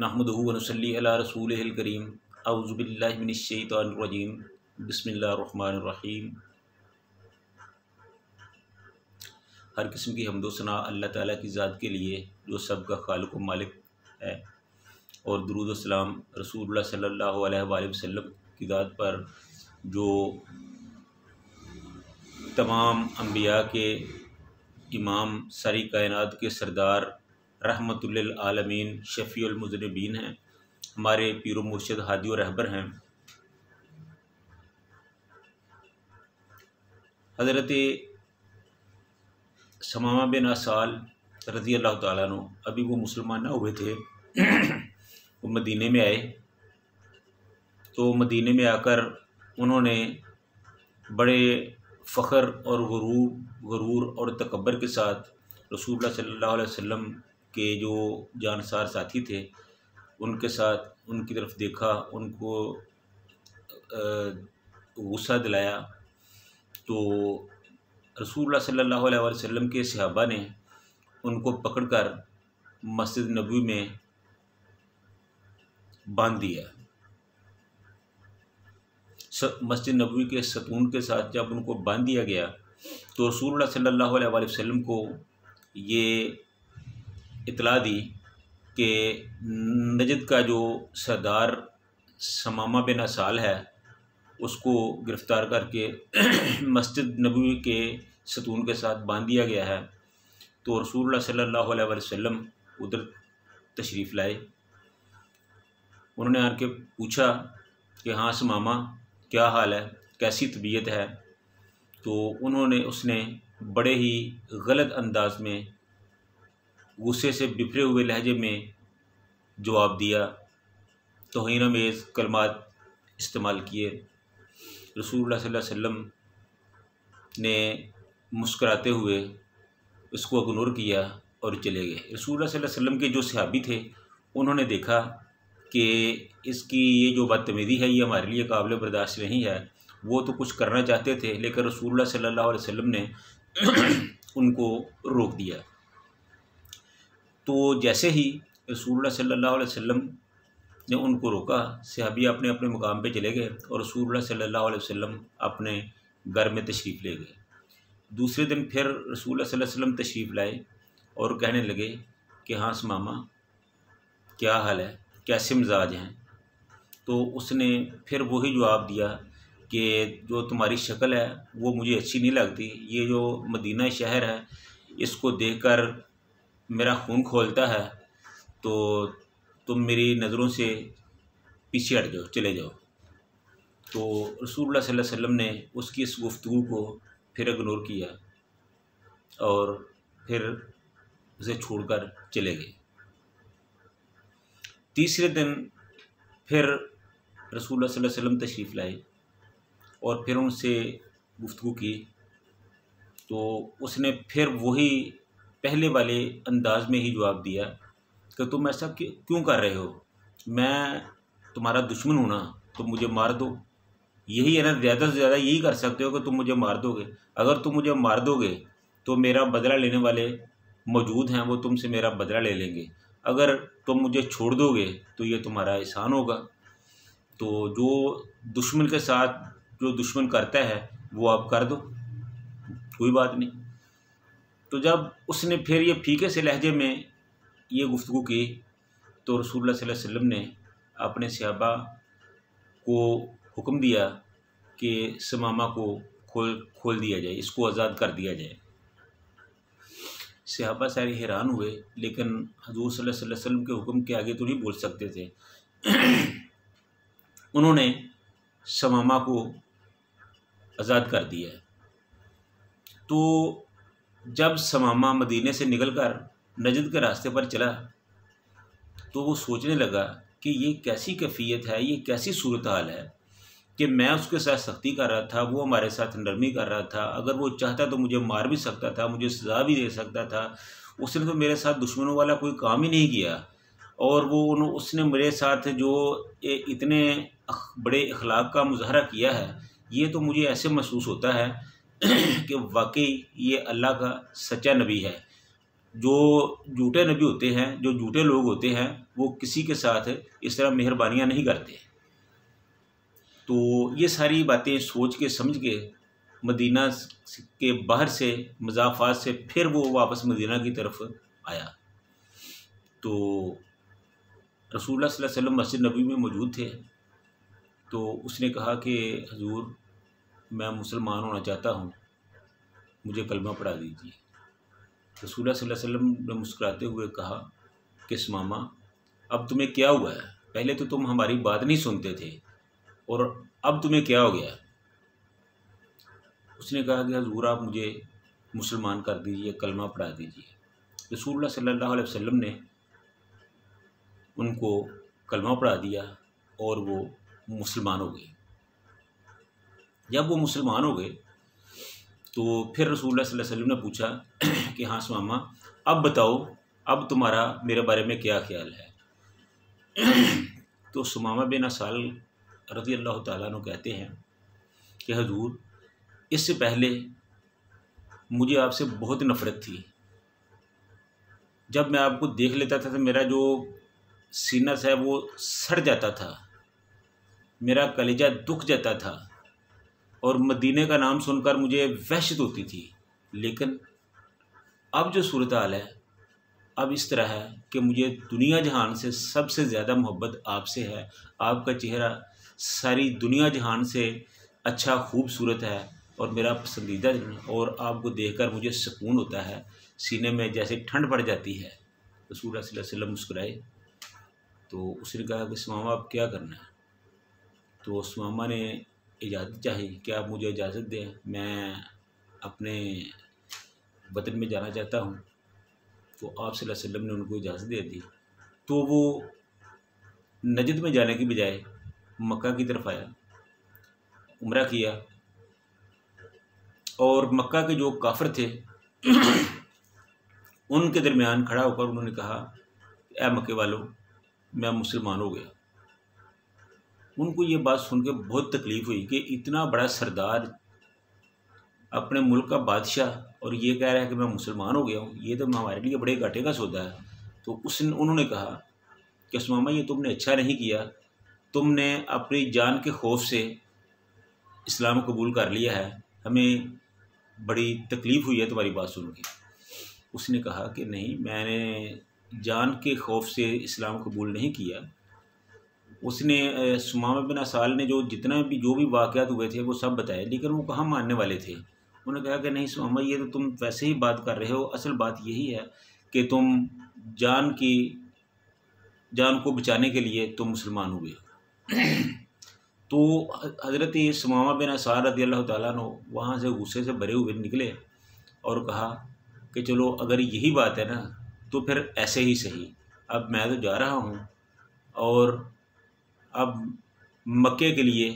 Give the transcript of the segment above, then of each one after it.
नहमदुहु व नुसल्ली अला रसूलिहिल करीम अऊज़ु बिल्लाहि मिनश शैतानिर रजीम बिस्मिल्लाहिर रहमानिर रहीम। हर किस्म की हम्दो सना अल्लाह ताला की ज़ात के लिए जो सबका खालिक व मालिक है, और दुरूद व सलाम रसूलुल्लाह सल्लल्लाहु अलैहि वसल्लम की ज़ात पर जो तमाम अम्बिया के इमाम, सारी कायनात के सरदार, रहमतुल लिल आलमीन, शफ़ीउल मुज़निबीन हैं, हमारे पीर व मुर्शिद हादी और रहबर हैं हज़रत समामा बिन असाल रज़ी अल्लाह ताला अन्हु। अभी वो मुसलमान ना हुए थे वो मदीने में आए। तो मदीने में आकर उन्होंने बड़े फ़ख्र और गुरूर और तकब्बर के साथ रसूलुल्लाह सल्लल्लाहु अलैहि वसल्लम के जो जानसार साथी थे उनके साथ उनकी तरफ देखा, उनको गुस्सा दिलाया। तो रसूलुल्लाह सल्लल्लाहु अलैहि वसल्लम के सहाबा ने उनको पकड़कर मस्जिद नबवी में बांध दिया। मस्जिद नबवी के सतून के साथ जब उनको बांध दिया गया तो रसूलुल्लाह सल्लल्लाहु अलैहि वसल्लम को ये इत्तला दी कि नजद का जो सरदार समामा बिन असाल है उसको गिरफ़्तार करके मस्जिद नबवी के सतून के साथ बांध दिया गया है। तो रसूलुल्लाह सल्लल्लाहु अलैहि वसल्लम उधर तशरीफ़ लाए। उन्होंने आके पूछा कि हाँ समामा, क्या हाल है, कैसी तबीयत है। तो उसने बड़े ही गलत अंदाज में, गुस्से से बिफरे हुए लहजे में जवाब दिया, तौहीन-आमेज़ कलमात इस्तेमाल किए। रसूलुल्लाह सल्लल्लाहु अलैहि वसल्लम ने मुस्कुराते हुए उसको इग्नोर किया और चले गए। रसूलुल्लाह सल्लल्लाहु अलैहि वसल्लम के जो सहाबी थे उन्होंने देखा कि इसकी ये जो बदतमीज़ी है ये हमारे लिए काबिल बर्दाश्त नहीं है। वो तो कुछ करना चाहते थे लेकिन रसूलुल्लाह सल्लल्लाहु अलैहि वसल्लम ने उनको रोक दिया। तो जैसे ही रसूलुल्लाह सल्लल्लाहु अलैहि वसल्लम ने उनको रोका, सहाबी अपने अपने मुकाम पे चले गए और रसूलुल्लाह सल्लल्लाहु अलैहि वसल्लम अपने घर में तशरीफ़ ले गए। दूसरे दिन फिर रसूलुल्लाह सल्लल्लाहु अलैहि वसल्लम तशरीफ़ लाए और कहने लगे कि हाँ समामा, क्या हाल है, कैसे मिजाज हैं। तो उसने फिर वही जवाब दिया कि जो तुम्हारी शक्ल है वो मुझे अच्छी नहीं लगती। ये जो मदीना शहर है इसको देखकर मेरा खून खौलता है, तो तुम मेरी नज़रों से पीछे हट जाओ, चले जाओ। तो रसूलुल्लाह सल्लल्लाहु अलैहि वसल्लम ने उसकी इस गुफ्तगू को फिर इग्नोर किया और फिर उसे छोड़कर चले गए। तीसरे दिन फिर रसूलुल्लाह सल्लल्लाहु अलैहि वसल्लम तशरीफ़ लाए और फिर उनसे गुफ्तगू की। तो उसने फिर वही पहले वाले अंदाज में ही जवाब दिया कि तुम ऐसा क्यों कर रहे हो, मैं तुम्हारा दुश्मन हूँ ना, तो मुझे मार दो। यही है ना, ज़्यादा से ज़्यादा यही कर सकते हो कि तुम मुझे मार दोगे। अगर तुम मुझे मार दोगे तो मेरा बदला लेने वाले मौजूद हैं, वो तुमसे मेरा बदला ले लेंगे। अगर तुम मुझे छोड़ दोगे तो ये तुम्हारा एहसान होगा। तो जो दुश्मन के साथ जो दुश्मन करता है वो आप कर दो, कोई बात नहीं। तो जब उसने फिर ये फीके से लहजे में ये गुफ्तगू की तो रसूलुल्लाह सल्लल्लाहु अलैहि वसल्लम ने अपने सहाबा को हुक्म दिया कि समामा को खोल दिया जाए, इसको आज़ाद कर दिया जाए। सहाबा सारे हैरान हुए, लेकिन हज़ूर सल्लल्लाहु अलैहि वसल्लम के हुक्म के आगे तो नहीं बोल सकते थे। उन्होंने समामा को आज़ाद कर दिया। तो जब समामा मदीने से निकलकर नजद के रास्ते पर चला तो वो सोचने लगा कि ये कैसी कैफियत है, ये कैसी सूरत हाल है कि मैं उसके साथ सख्ती कर रहा था, वो हमारे साथ नरमी कर रहा था। अगर वो चाहता तो मुझे मार भी सकता था, मुझे सज़ा भी दे सकता था। उसने तो मेरे साथ दुश्मनों वाला कोई काम ही नहीं किया। और उसने मेरे साथ जो इतने बड़े अखलाक का मुज़ाहरा किया है, ये तो मुझे ऐसे महसूस होता है कि वाकई ये अल्लाह का सच्चा नबी है। जो झूठे नबी होते हैं, जो झूठे लोग होते हैं, वो किसी के साथ इस तरह मेहरबानियाँ नहीं करते। तो ये सारी बातें सोच के समझ के मदीना के बाहर से मज़ाफ़ात से फिर वो वापस मदीना की तरफ आया। तो रसूलुल्लाह सल्लल्लाहु अलैहि वसल्लम मस्जिद नबी में मौजूद थे। तो उसने कहा कि हुजूर, मैं मुसलमान होना चाहता हूँ, मुझे कलमा पढ़ा दीजिए। रसूलुल्लाह सल्लल्लाहु अलैहि वसल्लम ने मुस्कुराते हुए कहा कि सुमामा, अब तुम्हें क्या हुआ है? पहले तो तुम हमारी बात नहीं सुनते थे और अब तुम्हें क्या हो गया? उसने कहा कि हुजूर, आप मुझे मुसलमान कर दीजिए, कलमा पढ़ा दीजिए। रसूलुल्लाह सल्लल्लाहु अलैहि वसल्लम ने उनको कलमा पढ़ा दिया और वो मुसलमान हो गए। जब वो मुसलमान हो गए तो फिर रसूलुल्लाह सल्लल्लाहु अलैहि वसल्लम ने पूछा कि हाँ सुमामा, अब बताओ, अब तुम्हारा मेरे बारे में क्या ख्याल है? तो सुमामा बिन असाल रज़ी अल्लाह तआला अन्हु कहते हैं कि हुजूर, इससे पहले मुझे आपसे बहुत नफ़रत थी। जब मैं आपको देख लेता था तो मेरा जो सीना है वो सड़ जाता था, मेरा कलेजा दुख जाता था और मदीने का नाम सुनकर मुझे वहशत होती थी। लेकिन अब जो सूरत हाल है, अब इस तरह है कि मुझे दुनिया जहान से सबसे ज़्यादा मोहब्बत आपसे है। आपका चेहरा सारी दुनिया जहान से अच्छा खूबसूरत है और मेरा पसंदीदा, और आपको देखकर मुझे सुकून होता है, सीने में जैसे ठंड पड़ जाती है। रसूलुल्लाह सल्लल्लाहु अलैहि वसल्लम मुस्कुराए। तो उसने कहा कि सुमामा, अब क्या करना है? तो सुमामा ने इजाज़त चाही कि आप मुझे इजाज़त दें, मैं अपने वतन में जाना चाहता हूँ। तो आप सल्लल्लाहु अलैहि वसल्लम ने उनको इजाज़त दे दी। तो वो नजद में जाने की बजाय मक्का की तरफ आया, उम्रा किया, और मक्का के जो काफिर थे उनके दरमियान खड़ा होकर उन्होंने कहा, ऐ मक्के वालों, मैं मुसलमान हो गया। उनको ये बात सुन के बहुत तकलीफ़ हुई कि इतना बड़ा सरदार, अपने मुल्क का बादशाह, और ये कह रहा है कि मैं मुसलमान हो गया हूँ, ये तो हमारे लिए बड़े घाटे का सौदा है। तो उन्होंने कहा कि सुमामा, ये तुमने अच्छा नहीं किया, तुमने अपनी जान के खौफ से इस्लाम कबूल कर लिया है, हमें बड़ी तकलीफ़ हुई है तुम्हारी बात सुन के। उसने कहा कि नहीं, मैंने जान के खौफ से इस्लाम कबूल नहीं किया। उसने सुमामा बिन असाल ने जो भी वाक़यात हुए थे वो सब बताए, लेकिन वो कहाँ मानने वाले थे। उन्होंने कहा कि नहीं सुमामा, ये तो तुम वैसे ही बात कर रहे हो, असल बात यही है कि तुम जान को बचाने के लिए तुम मुसलमान हुए। तो हज़रत सुमामा बिन असाल रज़ी अल्लाह तआला अन्हु वहाँ से गुस्से से भरे हुए निकले और कहा कि चलो, अगर यही बात है ना तो फिर ऐसे ही सही, अब मैं तो जा रहा हूँ और अब मक्के के लिए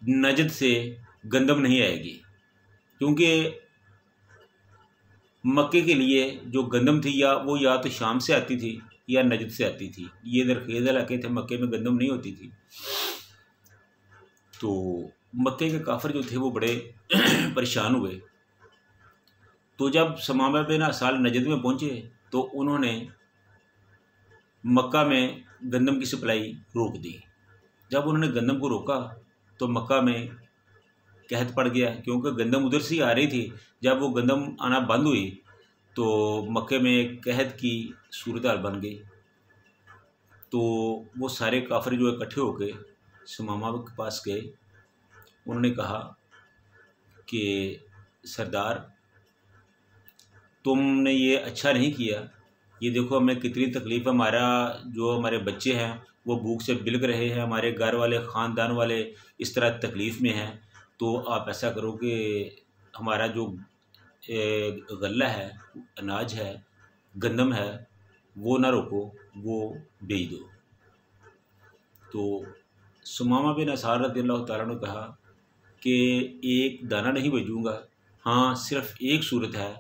नजद से गंदम नहीं आएगी, क्योंकि मक्के के लिए जो गंदम थी या तो शाम से आती थी या नजद से आती थी। ये दरखेज़ इलाके थे, मक्के में गंदम नहीं होती थी। तो मक्के के काफिर जो थे वो बड़े परेशान हुए। तो जब सुमामा बिन असाल नजद में पहुँचे तो उन्होंने मक्का में गंदम की सप्लाई रोक दी। जब उन्होंने गंदम को रोका तो मक्का में कहत पड़ गया, क्योंकि गंदम उधर से ही आ रही थी। जब वो गंदम आना बंद हुई तो मक्के में कहत की सूरत हाल बन गई। तो वो सारे काफिर जो इकट्ठे होके सुमामा के पास गए, उन्होंने कहा कि सरदार, तुमने ये अच्छा नहीं किया, ये देखो हमें कितनी तकलीफ़ है, हमारे बच्चे हैं वो भूख से बिलख रहे हैं, हमारे घर वाले, ख़ानदान वाले इस तरह तकलीफ़ में हैं। तो आप ऐसा करो कि हमारा जो गल्ला है, अनाज है, गंदम है, वो ना रोको, वो बेच दो। तो सुमामा बिन असाल रज़ियल्लाहु तआला ने कहा कि एक दाना नहीं भेजूँगा, हाँ सिर्फ़ एक सूरत है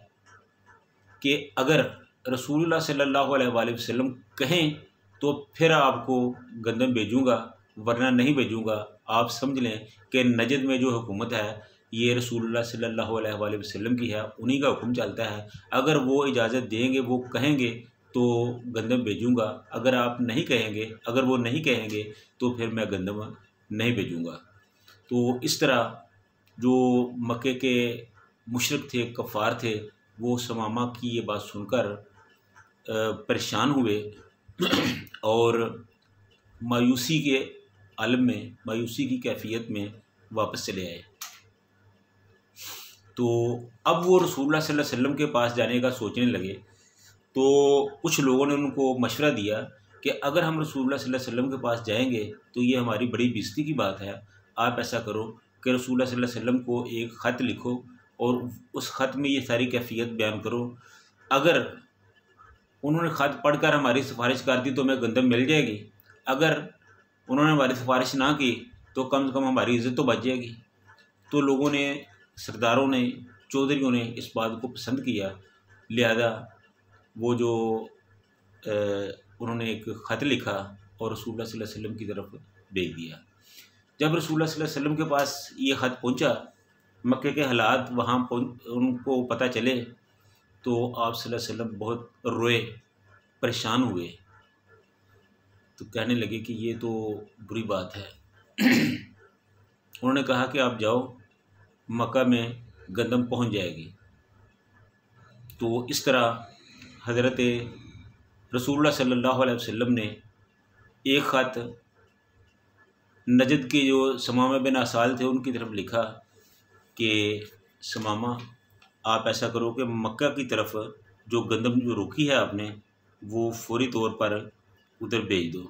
कि अगर रसूलुल्लाह सल्लल्लाहु अलैहि वसल्लम कहें तो फिर आपको गंदम भेजूँगा, वरना नहीं भेजूँगा। आप समझ लें कि नजद में जो हुकूमत है ये रसूलुल्लाह सल्लल्लाहु अलैहि वसल्लम की है, उन्हीं का हुक्म चलता है। अगर वो इजाज़त देंगे, वो कहेंगे तो गंदम भेजूँगा, अगर आप नहीं कहेंगे, अगर वो नहीं कहेंगे तो फिर मैं गंदम नहीं भेजूँगा। तो इस तरह जो मक्के के मुशरिक थे, कफ़ार थे, वो समामा की ये बात सुनकर परेशान हुए और मायूसी के आलम में, मायूसी की कैफियत में वापस चले आए। तो अब वो रसूलुल्लाह सल्लल्लाहु अलैहि वसल्लम के पास जाने का सोचने लगे। तो कुछ लोगों ने उनको मशवरा दिया कि अगर हम रसूलुल्लाह सल्लल्लाहु अलैहि वसल्लम के पास जाएंगे तो ये हमारी बड़ी बेइज्जती की बात है। आप ऐसा करो कि रसूलुल्लाह सल्लल्लाहु अलैहि वसल्लम को एक ख़त लिखो और उस ख़त में ये सारी कैफियत बयान करो। अगर उन्होंने ख़त पढ़कर हमारी सिफारिश कर दी तो हमें गंदम मिल जाएगी, अगर उन्होंने हमारी सिफारिश ना की तो कम से कम हमारी इज़्ज़त तो बच जाएगी। तो लोगों ने, सरदारों ने, चौधरियों ने इस बात को पसंद किया, लिहाजा वो जो उन्होंने एक ख़त लिखा और रसूलुल्लाह सल्लल्लाहु अलैहि वसल्लम की तरफ भेज दिया। जब रसूलुल्लाह सल्लल्लाहु अलैहि वसल्लम के पास ये ख़त पहुंचा, मक्के के हालात वहाँ उनको पता चले, तो आप सल्लल्लाहु अलैहि वसल्लम बहुत रोए, परेशान हुए। तो कहने लगे कि ये तो बुरी बात है। उन्होंने कहा कि आप जाओ, मक्का में गंदम पहुंच जाएगी। तो इस तरह हज़रत रसूलुल्लाह सल्लल्लाहु अलैहि वसल्लम ने एक ख़त नजद के जो समामा बिन असाल थे उनकी तरफ लिखा कि समामा, आप ऐसा करो कि मक्का की तरफ जो गंदम जो रोकी है आपने, वो फौरी तौर पर उधर भेज दो।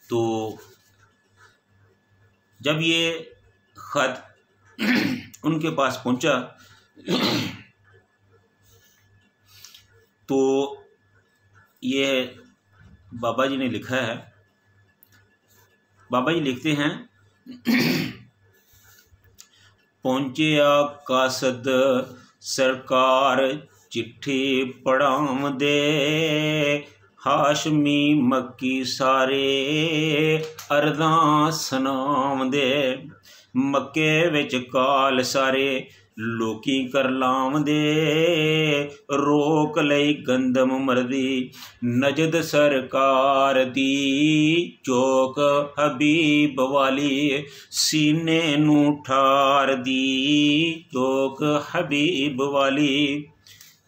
तो जब ये ख़त उनके पास पहुंचा तो ये बाबा जी ने लिखा है, बाबा जी लिखते हैं, पहुंचे कासद सरकार चिट्ठी पढ़ाव दे, हाशमी मक्की सारे अरदां सनाम दे, मक्के विच काल सारे लोकी कर लाम दे, रोक लई गंदम मरदी नजद सरकार दी, चौक हबीब वाली सीने नू ठार दी, चौक हबीब वाली।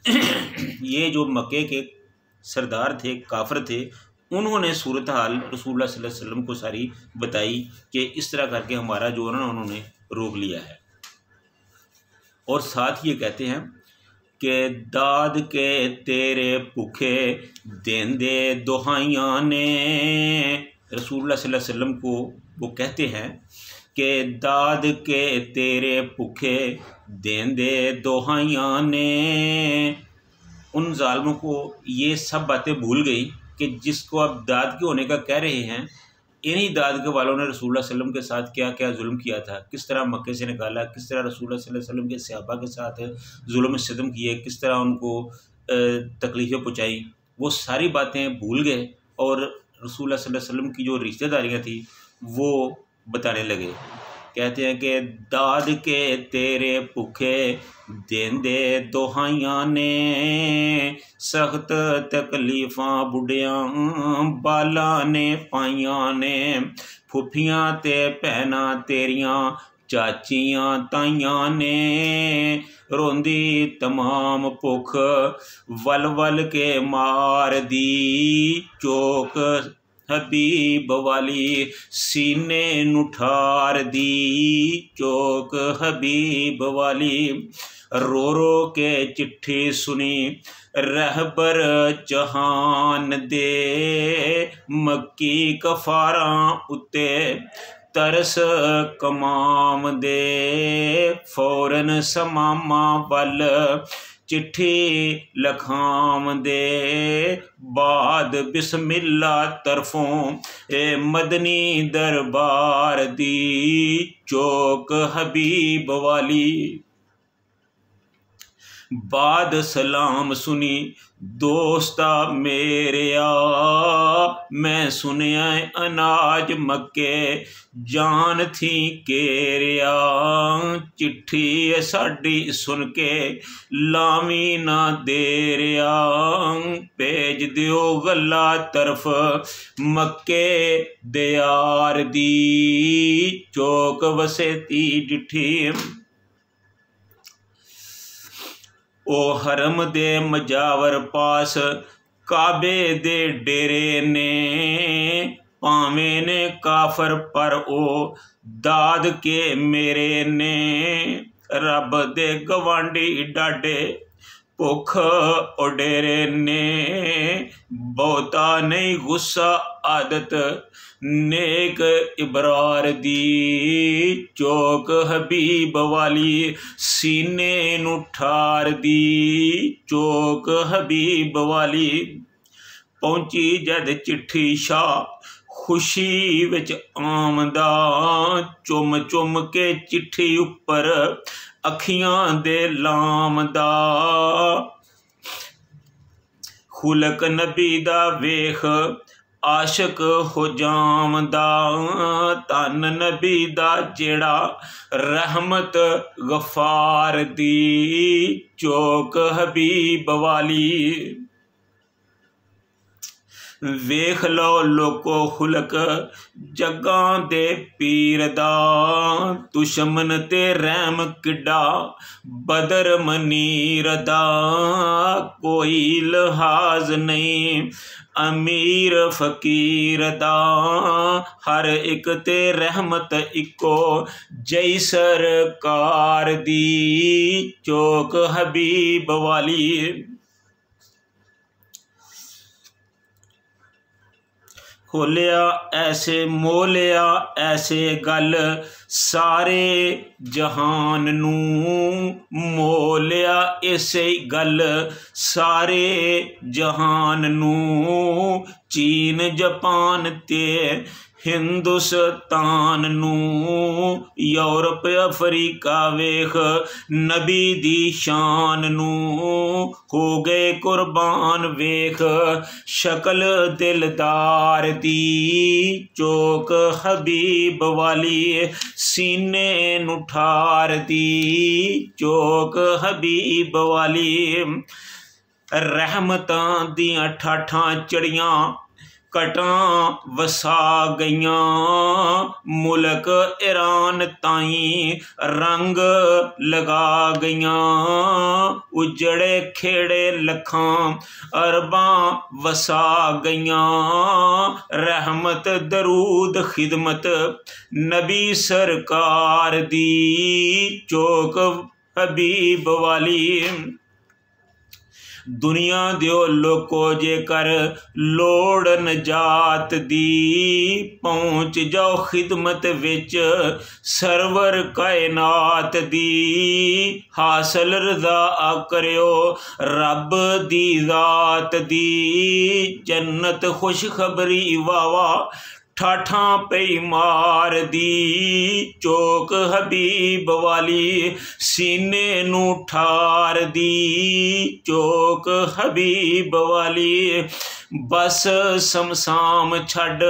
ये जो मक्के के सरदार थे, काफिर थे, उन्होंने सूरत हाल रसूलुल्लाह सल्लल्लाहु अलैहि वसल्लम को सारी बताई कि इस तरह करके हमारा जो है ना उन्होंने रोक लिया है। और साथ ये कहते हैं कि दाद के तेरे भूखे देंदे दुहाइयाँ ने, रसूलुल्लाह सल्लल्लाहु अलैहि वसल्लम को वो कहते हैं कि दाद के तेरे भूखे देंदे दुहाइयाँ ने। उन जालिमों को ये सब बातें भूल गई कि जिसको अब दाद के होने का कह रहे हैं, इन्हीं दाद के वालों ने रसूलुल्लाह सल्लल्लाहु अलैहि वसल्लम के साथ क्या क्या जुल्म किया था, किस तरह मक्के से निकाला, किस तरह रसूलुल्लाह सल्लल्लाहु अलैहि वसल्लम के सहाबा के साथ जुल्म सितम किए, किस तरह उनको तकलीफ़ें पहुँचाई, वो सारी बातें भूल गए और रसूलुल्लाह सल्लल्लाहु अलैहि वसल्लम की जो रिश्तेदारियाँ थी वो बताने लगे। कहते हैं कि दाद के तेरे भूखे देंदे दुहाइयाँ ने, सख्त तकलीफ़ां बुढ़ियां बाला ने पाइयां ने, फुफियां ते भैनां तेरियां चाचियां ताइयां ने, रोंदी तमाम भुख वल वल के मार दी, चौक हबीब वाली सीने नुठार दी, चौक हबीब वाली। रो रो के चिट्ठी सुनी रहबर जहान दे, मक्की कफारां उत्ते तरस कमाम दे, फौरन समामा वल चिट्ठी लखाम दे, बाद बिस्मिल्ला तरफों ए मदनी दरबार दी, चौक हबीब वाली। बाद सलाम सुनी दोस्ता मेरिया, मैं सुनिया अनाज मक्के जान थी केरिया। चिट्ठी साडी सुन के लावी ना देरिया, भेज दियो गला तरफ मक्के दयार दी, चौक वसेती डिठी। ओ हरम दे मजावर पास काबे दे डेरे ने, भावें ने काफर पर ओ दाद के मेरे ने। रब दे गवांडी डाडे भुख उडेरे ने, बहुता नहीं गुस्सा आदत नेक इबरार दी, चौक हबीब वाली सीने नू ठार दी, चौक हबीब वाली। पहुंची जद चिट्ठी शाह खुशी विच आमदा, चुम चुम के चिट्ठी उपर अखियां दे लामदा। खुलक नबी दा वेख आशिक हो जामदा, धन नबी दा जेड़ा रहमत गफार दी, चौक हबीब वाली। वेख लो लोको खुलक जगां दे पीर दा, दुश्मन ते रहम किड्डा बदर मनीर दा। कोई लिहाज नहीं अमीर फकीर दा, हर एक ते रहमत इको जई सरकार दी, चौक हबीब वाली। खोलिया ऐसे मोलिया ऐसे गल सारे जहान नू, मोलिया ऐसे गल सारे जहान नू। चीन जापान ते हिंदुस्तान नू, यूरोप अफ्रीका वेख नबी दी शान नू। हो गए कुर्बान वेख शक्ल दिलदार दी, चौक हबीब वाली सीने नू ठार दी, चौक हबीब वाली। रहमतां दियां ठाठां चढ़ियां कटां वसा गईयां, मुल्क ईरान ताई रंग लगा गईयां। उजड़े खेड़े लखां अरबां वसा गईयां, रहमत दरूद खिदमत नबी सरकार दी, चौक हबीब वाली। दुनिया दियो लोको जेकर लोड़ नजात दी, पहुँच जाओ खिदमत विच सरवर कायनात दी। हासिल रज़ा करियो रब दी ज़ात दी, जन्नत खुशखबरी वावा ठाठां पई मार दी, चौक हबीब वाली सीने नू ठार दी, चौक हबीब वाली। बस समसाम छड़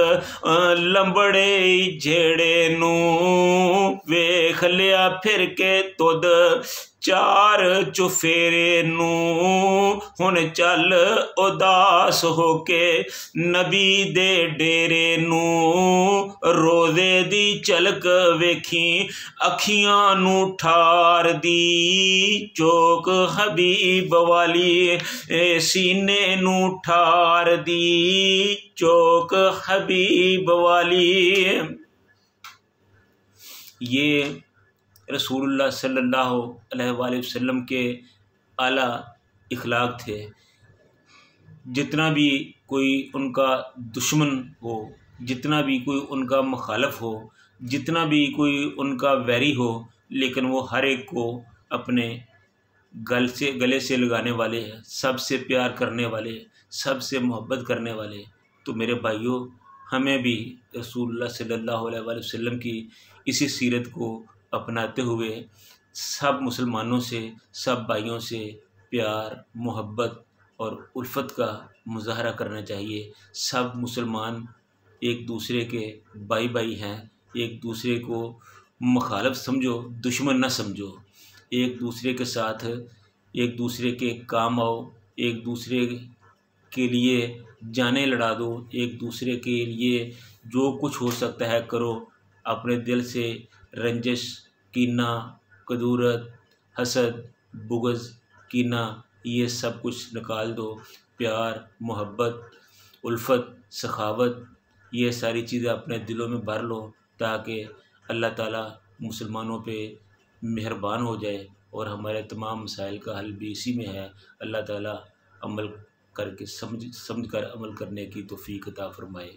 लंबड़े जेड़े नू, वेख लिया फिर के तुद चार चुफेरे नू। हुन चल उदास होके नबी दे डेरे नू, रोज़े दी झलक वेखी अखियां नू ठार दी, चौक हबीब वाली सीने नू ठार दी, चौक हबीब वाली। ये रसूलुल्लाह सल्लल्लाहु अलैहि वसल्लम के आला इखलाक थे। जितना भी कोई उनका दुश्मन हो, जितना भी कोई उनका मुखालफ हो, जितना भी कोई उनका वैरी हो, लेकिन वो हर एक को अपने गले से लगाने वाले हैं, सबसे प्यार करने वाले, सबसे मोहब्बत करने वाले। तो मेरे भाइयों, हमें भी रसूलुल्लाह सल्लल्लाहु अलैहि वसल्लम की इसी सीरत को अपनाते हुए सब मुसलमानों से, सब भाइयों से प्यार, मोहब्बत और उल्फत का मुज़ाहरा करना चाहिए। सब मुसलमान एक दूसरे के भाई भाई हैं, एक दूसरे को मुखालफ समझो, दुश्मन ना समझो। एक दूसरे के साथ एक दूसरे के काम आओ, एक दूसरे के लिए जानें लड़ा दो, एक दूसरे के लिए जो कुछ हो सकता है करो। अपने दिल से रंजिश, कीना, कदूरत, हसद, बुग़्ज़, कीना ये सब कुछ निकाल दो। प्यार, मोहब्बत, उल्फत, सखावत ये सारी चीज़ें अपने दिलों में भर लो, ताकि अल्लाह ताला मुसलमानों पे मेहरबान हो जाए और हमारे तमाम मसाइल का हल भी इसी में है। अल्लाह ताला अमल करके समझ कर अमल करने की तौफ़ीक अता फ़रमाए।